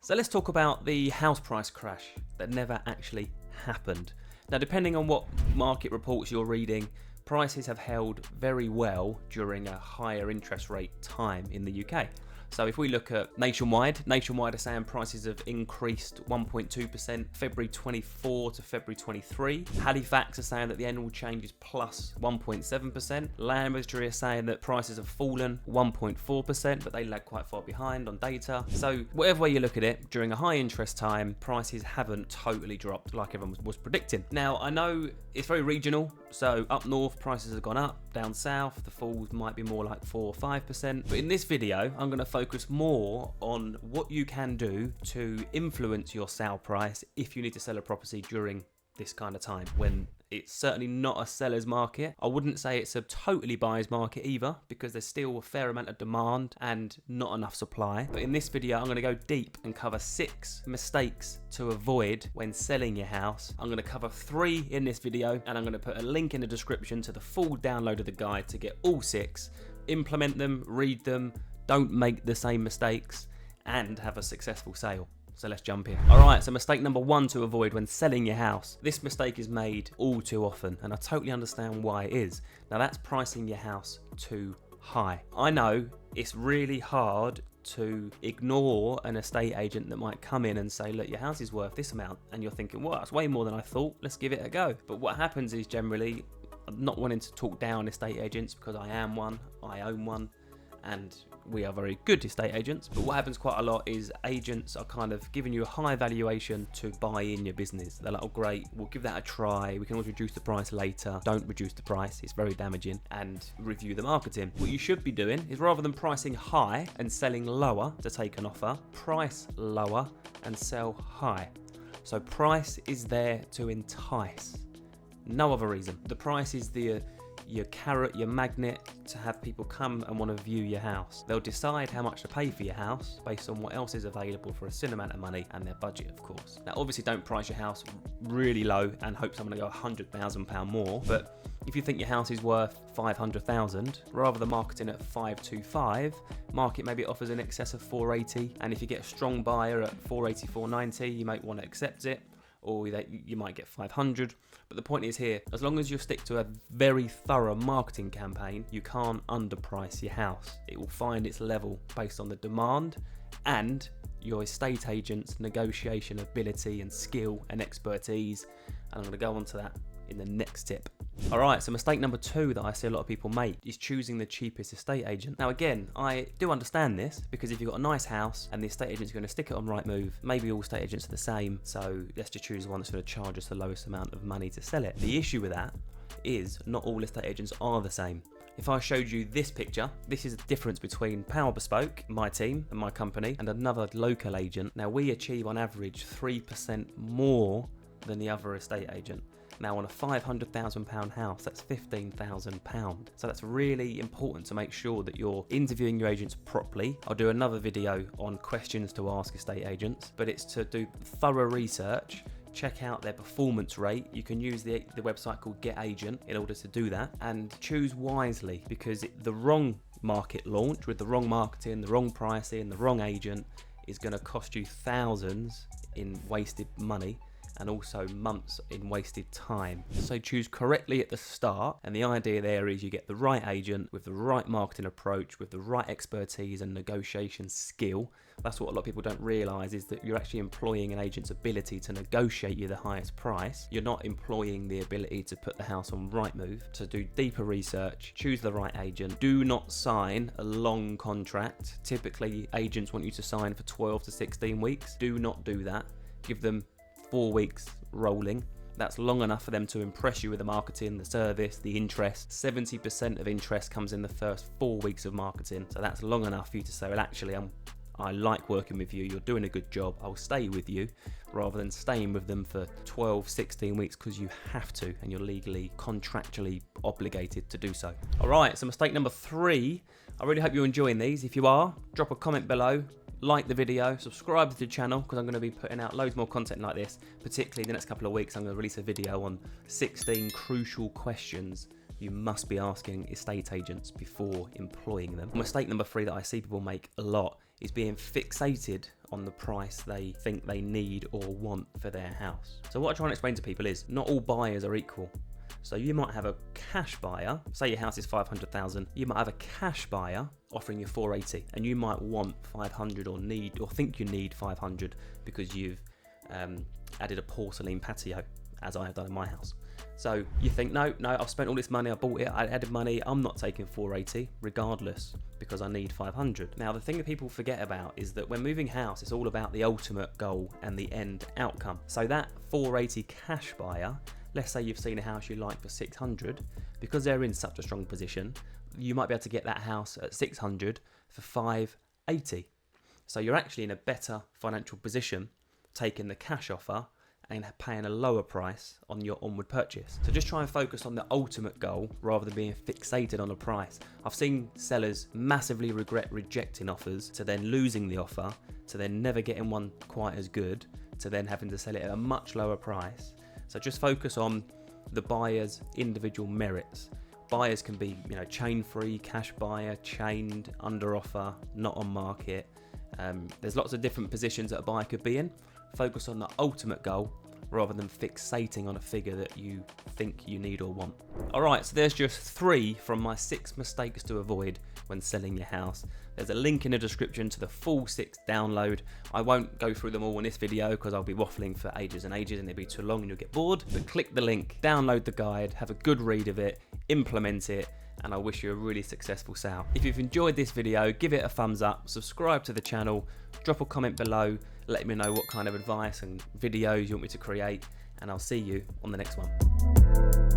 So let's talk about the house price crash that never actually happened. Now, depending on what market reports you're reading, prices have held very well during a higher interest rate time in the UK. So if we look at Nationwide are saying prices have increased 1.2% February 24 to February 23. Halifax are saying that the annual change is plus 1.7%. Land Registry are saying that prices have fallen 1.4%, but they lag quite far behind on data. So whatever way you look at it, during a high interest time, prices haven't totally dropped like everyone was predicting. Now, I know it's very regional, so up north prices have gone up, down south the falls might be more like 4 or 5%. But in this video, I'm going to focus more on what you can do to influence your sale price if you need to sell a property during this kind of time when it's certainly not a seller's market. I wouldn't say it's a totally buyer's market either, because there's still a fair amount of demand and not enough supply. But in this video, I'm going to go deep and cover 6 mistakes to avoid when selling your house. I'm going to cover 3 in this video, and I'm going to put a link in the description to the full download of the guide to get all 6. Implement them, read them, don't make the same mistakes, and have a successful sale. So let's jump in. All right, so mistake number 1 to avoid when selling your house. This mistake is made all too often, and I totally understand why it is. Now, that's pricing your house too high. I know it's really hard to ignore an estate agent that might come in and say, look, your house is worth this amount, and you're thinking, well, that's way more than I thought, let's give it a go. But what happens is generally, I'm not wanting to talk down estate agents because I am one, I own one, and we are very good estate agents. But what happens quite a lot is agents are kind of giving you a high valuation to buy in your business. They're like, oh great, we'll give that a try, we can always reduce the price later. Don't reduce the price, it's very damaging. And review the marketing. What you should be doing is, rather than pricing high and selling lower to take an offer, price lower and sell high. So price is there to entice, no other reason. The price is your carrot, your magnet to have people come and want to view your house. They'll decide how much to pay for your house based on what else is available for a certain amount of money and their budget, of course. Now, obviously, don't price your house really low and hope someone will go £100,000 more. But if you think your house is worth 500,000, rather than marketing at 525, market maybe offers in excess of 480. And if you get a strong buyer at 480, 490, you might want to accept it, or you might get 500. But the point is here, as long as you stick to a very thorough marketing campaign, you can't underprice your house. It will find its level based on the demand and your estate agent's negotiation ability and skill and expertise. And I'm going to go on to that in the next tip. All right, so mistake number 2 that I see a lot of people make is choosing the cheapest estate agent. Now, again, I do understand this, because if you've got a nice house and the estate agent's going to stick it on Rightmove, maybe all estate agents are the same, so let's just choose one that's going to charge us the lowest amount of money to sell it. The issue with that is not all estate agents are the same. If I showed you this picture, this is the difference between Power Bespoke, my team and my company, and another local agent. Now, we achieve on average 3% more than the other estate agent. Now, on a £500,000 house, that's £15,000. So that's really important to make sure that you're interviewing your agents properly. I'll do another video on questions to ask estate agents, but it's to do thorough research, check out their performance rate. You can use the website called Get Agent in order to do that, and choose wisely, because the wrong market launch with the wrong marketing, the wrong pricing, the wrong agent is going to cost you thousands in wasted money, and also months in wasted time. So choose correctly at the start, and the idea there is you get the right agent with the right marketing approach, with the right expertise and negotiation skill. That's what a lot of people don't realise, is that you're actually employing an agent's ability to negotiate you the highest price. You're not employing the ability to put the house on Rightmove. To do deeper research, choose the right agent. Do not sign a long contract. Typically, agents want you to sign for 12 to 16 weeks. Do not do that. Give them 4 weeks rolling. That's long enough for them to impress you with the marketing, the service, the interest. 70% of interest comes in the first 4 weeks of marketing. So that's long enough for you to say, well, actually, I like working with you. You're doing a good job. I'll stay with you, rather than staying with them for 12, 16 weeks because you have to and you're legally, contractually obligated to do so. All right, so mistake number 3. I really hope you're enjoying these. If you are, drop a comment below. Like the video, subscribe to the channel, because I'm going to be putting out loads more content like this. Particularly the next couple of weeks, I'm going to release a video on 16 crucial questions you must be asking estate agents before employing them. Mistake number 3 that I see people make a lot is being fixated on the price they think they need or want for their house. So what I try and explain to people is not all buyers are equal. So you might have a cash buyer, say your house is 500,000, you might have a cash buyer offering you 480, and you might want 500 or think you need 500 because you've added a porcelain patio, as I have done in my house. So you think, no, I've spent all this money, I bought it, I added money, I'm not taking 480 regardless because I need 500. Now the thing that people forget about is that when moving house, it's all about the ultimate goal and the end outcome. So that 480 cash buyer, let's say you've seen a house you like for 600, because they're in such a strong position, you might be able to get that house at 600 for 580. So you're actually in a better financial position taking the cash offer and paying a lower price on your onward purchase. So just try and focus on the ultimate goal rather than being fixated on a price. I've seen sellers massively regret rejecting offers to then losing the offer, to then never getting one quite as good, to then having to sell it at a much lower price. So just focus on the buyer's individual merits. Buyers can be, chain free, cash buyer, chained, under offer, not on market. There's lots of different positions that a buyer could be in. Focus on the ultimate goal rather than fixating on a figure that you think you need or want. Alright, so there's just 3 from my 6 mistakes to avoid when selling your house. There's a link in the description to the full 6 download. I won't go through them all in this video because I'll be waffling for ages and ages and it'll be too long and you'll get bored. But click the link, download the guide, have a good read of it, implement it, and I wish you a really successful sale. If you've enjoyed this video, give it a thumbs up, subscribe to the channel, drop a comment below, let me know what kind of advice and videos you want me to create, and I'll see you on the next one.